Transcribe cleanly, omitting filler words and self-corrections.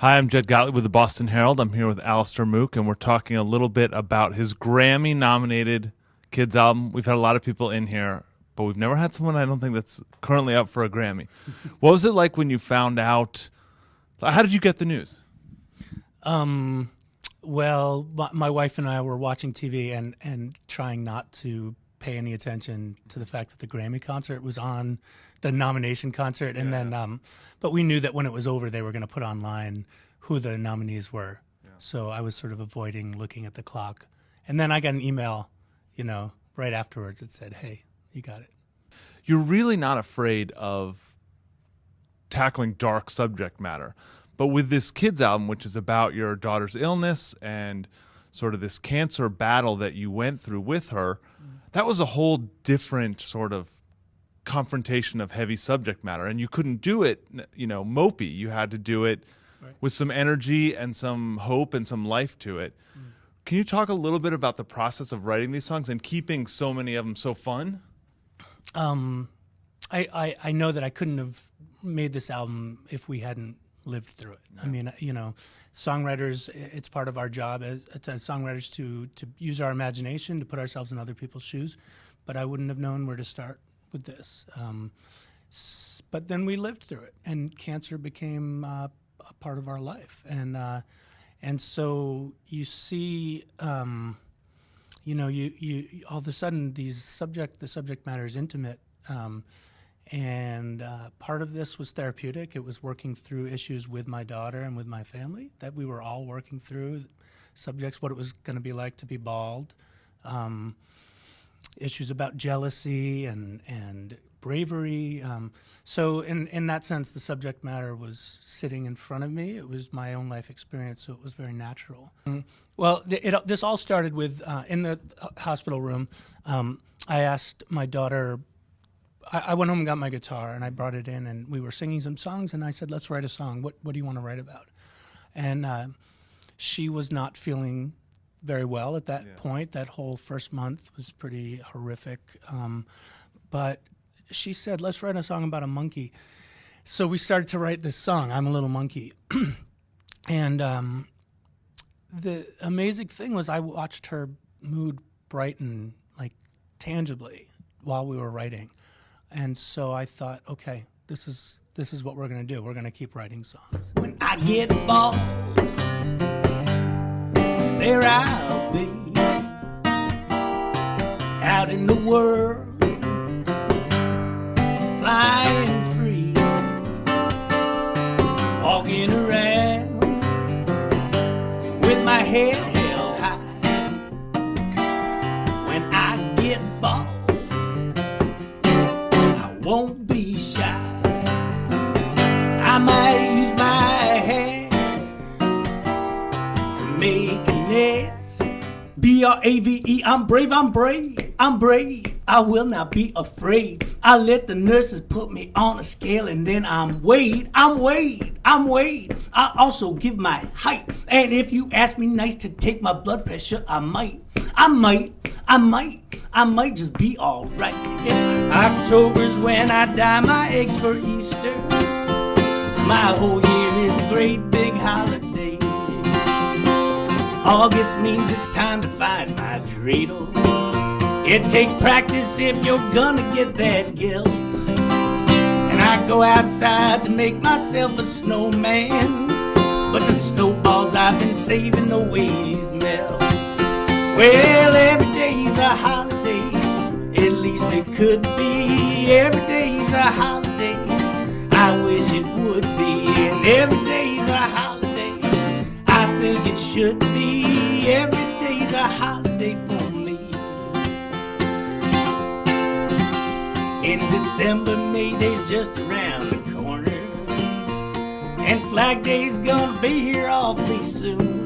Hi, I'm Jed Gottlieb with the Boston Herald. I'm here with Alastair Moock, and we're talking a little bit about his Grammy-nominated Kids album. We've had a lot of people in here, but we've never had someone I don't think that's currently up for a Grammy. What was it like when you found out? How did you get the news? Well, my wife and I were watching TV and trying not to pay any attention to the fact that the Grammy concert was on, the nomination concert, and then but we knew that when it was over they were going to put online who the nominees were. Yeah. So I was sort of avoiding looking at the clock. And then I got an email, right afterwards that said, "Hey, you got it." You're really not afraid of tackling dark subject matter. But with this kids album, which is about your daughter's illness and sort of this cancer battle that you went through with her, that was a whole different sort of confrontation of heavy subject matter. And you couldn't do it, mopey. You had to do it with some energy and some hope and some life to it. Can you talk a little bit about the process of writing these songs and keeping so many of them so fun? I know that I couldn't have made this album if we hadn't lived through it. Yeah. I mean, songwriters, it's part of our job as songwriters to use our imagination, to put ourselves in other people's shoes. But I wouldn't have known where to start with this. But then we lived through it, and cancer became a part of our life. And so you see, you all of a sudden the subject matter is intimate. And part of this was therapeutic. It was working through issues with my daughter and with my family that we were all working through. Subjects, what it was going to be like to be bald. Issues about jealousy and bravery. So in that sense, the subject matter was sitting in front of me. It was my own life experience, so it was very natural. Well, this all started with, in the hospital room, I asked my daughter, I went home and got my guitar, and I brought it in, and we were singing some songs, and I said, "Let's write a song. What do you want to write about?" And she was not feeling very well at that point. That whole first month was pretty horrific. But she said, "Let's write a song about a monkey." So we started to write this song, "I'm a Little Monkey." And the amazing thing was I watched her mood brighten, like, tangibly while we were writing. And so I thought, okay, this is what we're going to do. We're going to keep writing songs. When I get bald, there I'll be, out in the world, flying free, walking around with my head held high. When I get bald, won't be shy. I might use my hair to make a nest. B-R-A-V-E, I'm brave, I'm brave, I'm brave. I will not be afraid. I let the nurses put me on a scale, and then I'm weighed, I'm weighed, I'm weighed. I also give my height, and if you ask me nice to take my blood pressure, I might just be alright. October's when I dye my eggs for Easter. My whole year is a great big holiday. August means it's time to find my dreidel. It takes practice if you're gonna get that guilt. And I go outside to make myself a snowman, but the snowballs I've been saving always melt. Well, every day's a holiday, at least it could be. Every day's a holiday, I wish it would be. And every day's a holiday, I think it should be. Every day's a holiday for me. In December, May Day's just around the corner, and Flag Day's gonna be here awfully soon.